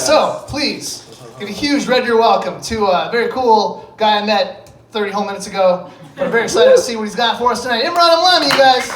So, please, give a huge Red Deer welcome to a very cool guy I met 30 whole minutes ago. But I'm very excited to see what he's got for us tonight. Imran Amlani, you guys.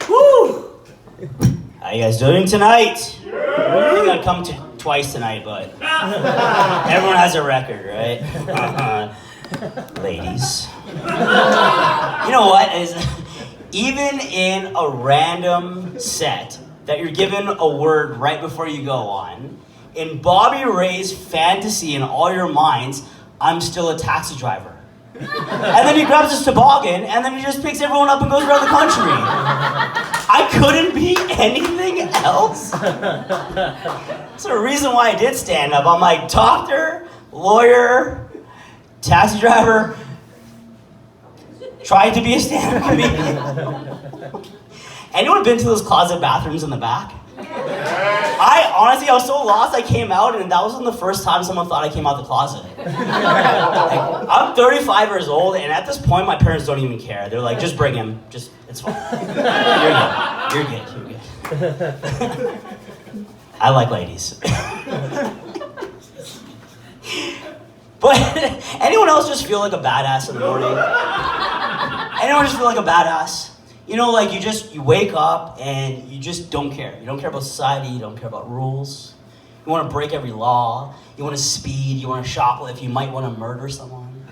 Woo! How you guys doing tonight? I think I'd come to twice tonight, but everyone has a record, right? Ladies. You know what? Even in a random set that you're given a word right before you go on, in Bobby Ray's fantasy in all your minds, I'm still a taxi driver. And then he grabs his toboggan, and then he just picks everyone up and goes around the country. I couldn't be anything else. That's the reason why I did stand up. I'm like, doctor, lawyer, taxi driver, tried to be a stand-up comedian. Anyone been to those closet bathrooms in the back? I was so lost, I came out, and that wasn't the first time someone thought I came out the closet. Like, I'm 35 years old, and at this point, my parents don't even care. They're like, just bring him. It's fine. You're good. I like ladies. But anyone else just feel like a badass in the morning? Anyone just feel like a badass? You know, like you wake up and you just don't care. You don't care about society, you don't care about rules. You want to break every law, you want to speed, you want to shoplift, you might want to murder someone.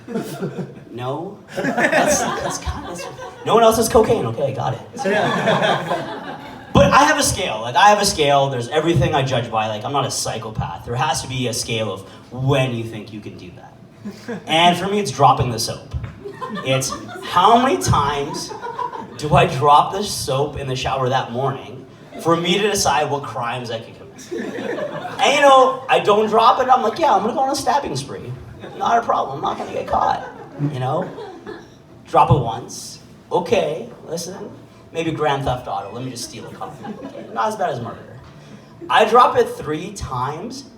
No? That's kind of... No one else has cocaine, okay, got it. But I have a scale, there's everything I judge by, like I'm not a psychopath. There has to be a scale of when you think you can do that. And for me, it's dropping the soap. It's how many times do I drop the soap in the shower that morning for me to decide what crimes I could commit? And you know, I don't drop it, I'm like, yeah, I'm gonna go on a stabbing spree. Not a problem, I'm not gonna get caught, you know? Drop it once, okay, listen, maybe Grand Theft Auto, let me just steal a car. Okay, not as bad as murder. I drop it 3 times,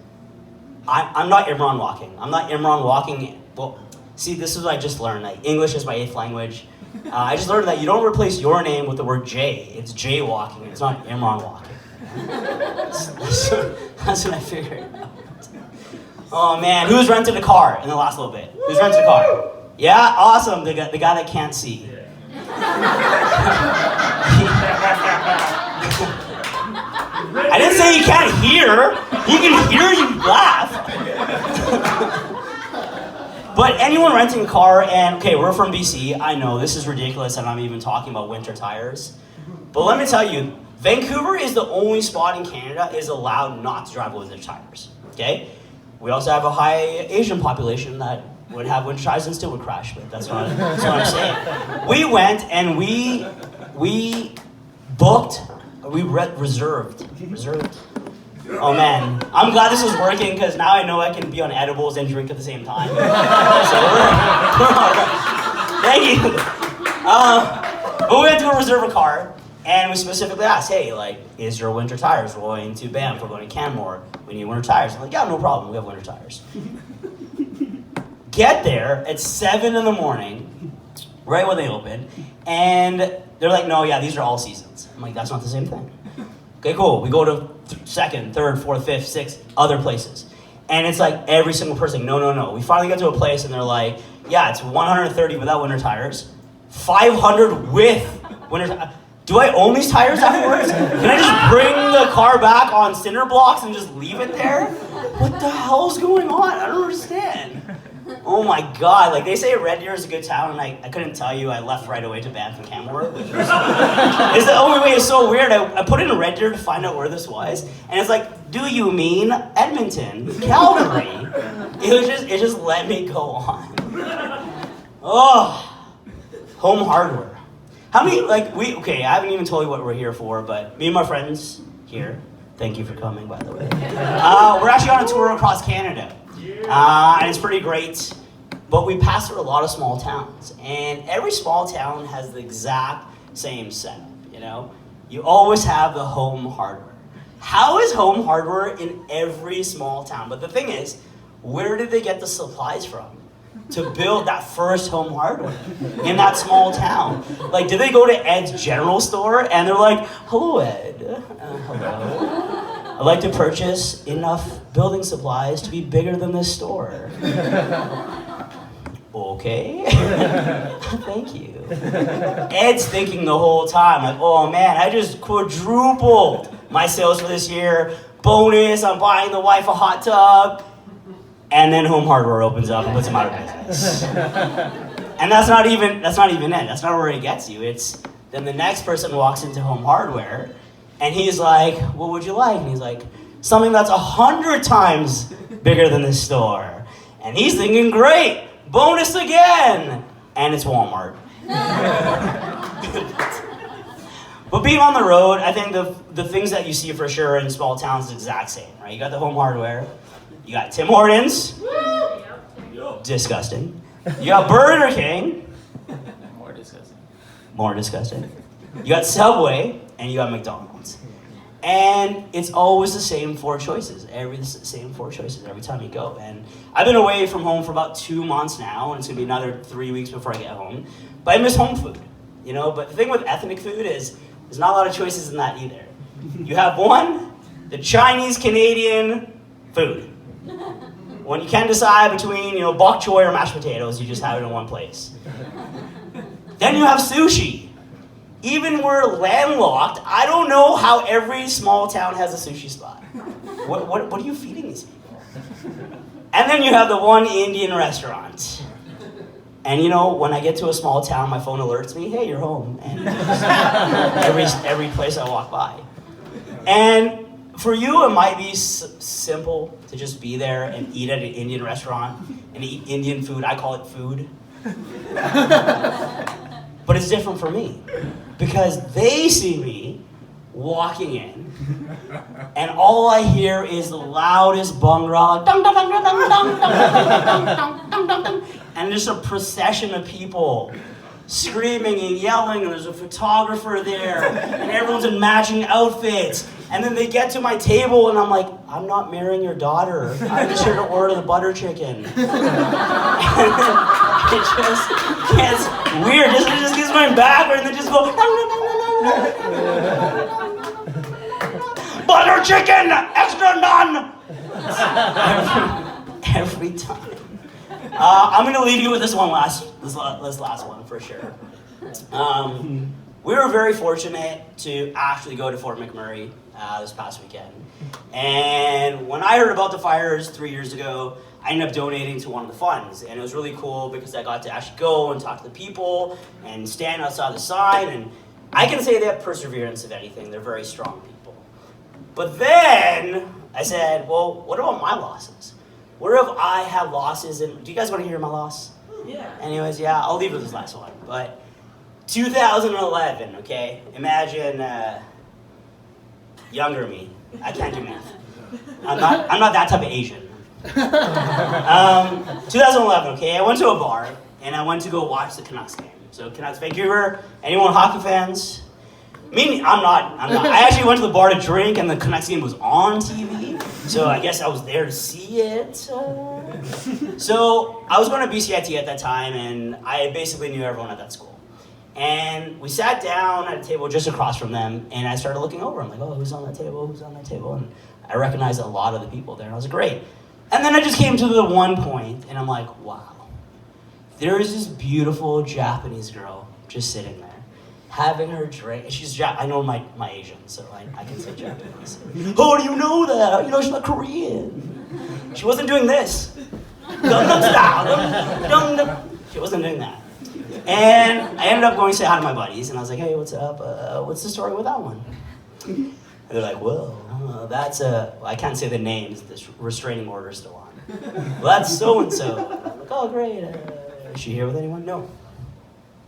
I'm not Imran walking. Well, see, this is what I just learned, like, English is my 8th language. I just learned that you don't replace your name with the word Jay. It's jaywalking. It's not Imran walking. That's what I figured out. Oh man, who's rented a car in the last little bit? Who's rented a car? Yeah, awesome. The guy that can't see. I didn't say he can't hear. He can hear you laugh. But anyone renting a car, and okay, we're from BC, I know this is ridiculous and I'm even talking about winter tires. But let me tell you, Vancouver is the only spot in Canada is allowed not to drive with winter tires, okay? We also have a high Asian population that would have winter tires and still would crash, but that's what I'm saying. We went and we reserved. Oh man, I'm glad this is working because now I know I can be on edibles and drink at the same time. So thank you. But we went to reserve a car and we specifically asked, hey, like, is your winter tires? We're going to Banff, we're going to Canmore, we need winter tires. I'm like, yeah, no problem, we have winter tires. Get there at 7 in the morning, right when they open, and they're like, no, yeah, these are all seasons. I'm like, that's not the same thing. Okay, cool. We go to 2nd, 3rd, 4th, 5th, 6th, other places. And it's like every single person, no. We finally get to a place and they're like, yeah, it's 130 without winter tires, 500 with winter tires. Do I own these tires afterwards? Can I just bring the car back on cinder blocks and just leave it there? What the hell's going on? I don't understand. Oh my God, like they say Red Deer is a good town, and I couldn't tell you I left right away to Banff and Canmore, which is the only way. It's so weird. I put in Red Deer to find out where this was, and it's like, do you mean Edmonton, Calgary? It just let me go on. Oh, home hardware. How many, okay, I haven't even told you what we're here for, but me and my friends here, thank you for coming, by the way. We're actually on a tour across Canada. And it's pretty great, but we pass through a lot of small towns, and every small town has the exact same setup, you know? You always have the home hardware. How is home hardware in every small town? But the thing is, where did they get the supplies from? to build that first Home Hardware in that small town? Like, did they go to Ed's general store and they're like, hello, Ed. Hello. I'd like to purchase enough building supplies to be bigger than this store. Okay. Thank you. Ed's thinking the whole time, like, oh man, I just quadrupled my sales for this year. Bonus, I'm buying the wife a hot tub. And then Home Hardware opens up and puts him out of business. And that's not even it. That's not where it gets you. It's then the next person walks into Home Hardware and he's like, what would you like? And he's like, something that's 100 times bigger than this store. And he's thinking, great, bonus again. And it's Walmart. But being on the road, I think the things that you see for sure in small towns is the exact same, right? You got the Home Hardware, you got Tim Hortons, disgusting. You got Burger King, more disgusting. You got Subway, and you got McDonald's. And it's always the same four choices, every time you go. And I've been away from home for about 2 months now, and it's gonna be another 3 weeks before I get home. But I miss home food, you know? But the thing with ethnic food is, there's not a lot of choices in that either. You have one, the Chinese Canadian food. When you can't decide between, bok choy or mashed potatoes, you just have it in one place. Then you have sushi. Even we're landlocked, I don't know how every small town has a sushi spot. What are you feeding these people? And then you have the one Indian restaurant. And when I get to a small town, my phone alerts me, hey, you're home. And every place I walk by. And for you, it might be simple to just be there and eat at an Indian restaurant and eat Indian food. I call it food. But it's different for me because they see me walking in and all I hear is the loudest bhangra, dum, dum, dum, dum, dum, dum, dum, dum, dum, dum, and there's a procession of people screaming and yelling, and there's a photographer there, and everyone's in matching outfits. And then they get to my table, and I'm like, I'm not marrying your daughter. I'm just here to order the butter chicken. It just gets weird. It just gets my backward, and they just go, butter chicken, extra none. Every time. I'm gonna leave you with this last one for sure. We were very fortunate to actually go to Fort McMurray this past weekend. And when I heard about the fires 3 years ago, I ended up donating to one of the funds. And it was really cool because I got to actually go and talk to the people and stand outside the sign. And I can say they have perseverance, if anything. They're very strong people. But then I said, well, what about my losses? What if I have losses? And do you guys want to hear my loss? Yeah. Anyways, yeah, I'll leave with this last one. But 2011, okay? Imagine younger me. I can't do math. I'm not that type of Asian. 2011, okay? I went to a bar and I went to go watch the Canucks game. So Canucks Vancouver. Anyone hockey fans? Me, I'm not. I actually went to the bar to drink and the Canucks game was on TV. So I guess I was there to see it. So I was going to BCIT at that time and I basically knew everyone at that school. And we sat down at a table just across from them and I started looking over. I'm like, oh, who's on that table? Who's on that table? And I recognized a lot of the people there and I was like, great. And then I just came to the one point and I'm like, wow. There is this beautiful Japanese girl just sitting there, having her drink. She's I know my Asian, so I can say Japanese. Oh, do you know that? She's not Korean. She wasn't doing this. Gangnam Style. She wasn't doing that. And I ended up going to say hi to my buddies, and I was like, hey, what's up? What's the story with that one? And they're like, well, that's I can't say the names, this restraining order is still on. Well, that's so-and-so. I'm like, oh, great. Is she here with anyone? No.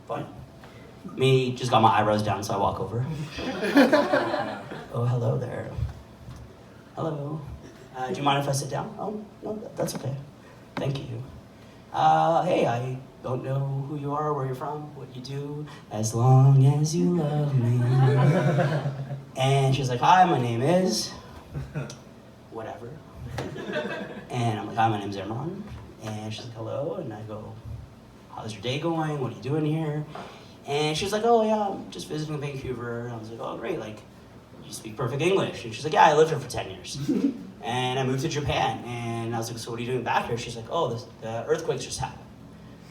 Fine. Me, just got my eyebrows down, so I walk over. Oh, hello there. Hello. Do you mind if I sit down? Oh, no, that's okay. Thank you. Hey, I don't know who you are, where you're from, what you do, as long as you love me. And she's like, hi, my name is... whatever. And I'm like, hi, my name's Imran. And she's like, hello. And I go, how's your day going? What are you doing here? And she's like, oh yeah, I'm just visiting Vancouver. And I was like, oh great, like, you speak perfect English. And she's like, yeah, I lived here for 10 years. And I moved to Japan. And I was like, so what are you doing back here? She's like, oh, the earthquakes just happened.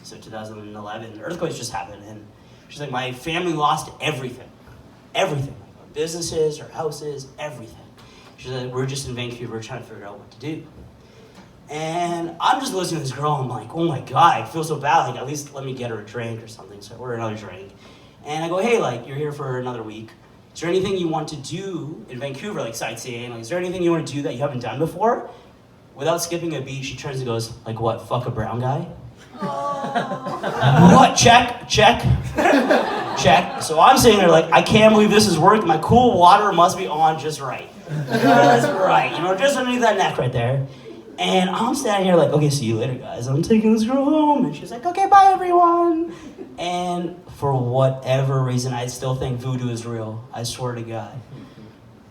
So 2011, the earthquakes just happened. And she's like, my family lost everything. Everything. Our businesses, our houses, everything. She's like, we're just in Vancouver trying to figure out what to do. And I'm just listening to this girl, I'm like, oh my God, I feel so bad, like at least let me get her a drink or something. So I order another drink. And I go, hey, like you're here for another week. Is there anything you want to do in Vancouver, like sightseeing? Like, is there anything you want to do that you haven't done before? Without skipping a beat, she turns and goes, like what, fuck a brown guy? What, check, check, check. So I'm sitting there like, I can't believe this is working. My cool water must be on just right. Just right, you know, just underneath that neck right there. And I'm standing here like, okay, see you later, guys. I'm taking this girl home. And she's like, okay, bye, everyone. And for whatever reason, I still think voodoo is real. I swear to God.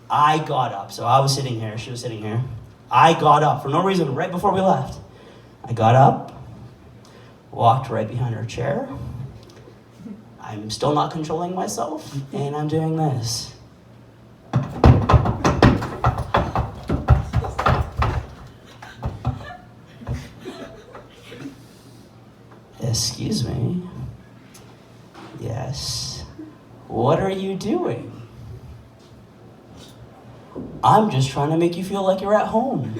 I got up. So I was sitting here. She was sitting here. I got up for no reason right before we left. I got up, walked right behind her chair. I'm still not controlling myself, and I'm doing this. Excuse me. Yes. What are you doing? I'm just trying to make you feel like you're at home.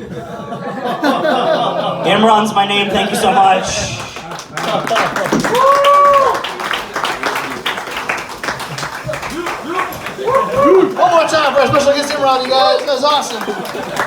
Imran's my name, thank you so much. One more time for our special guest Imran, you guys. That was awesome.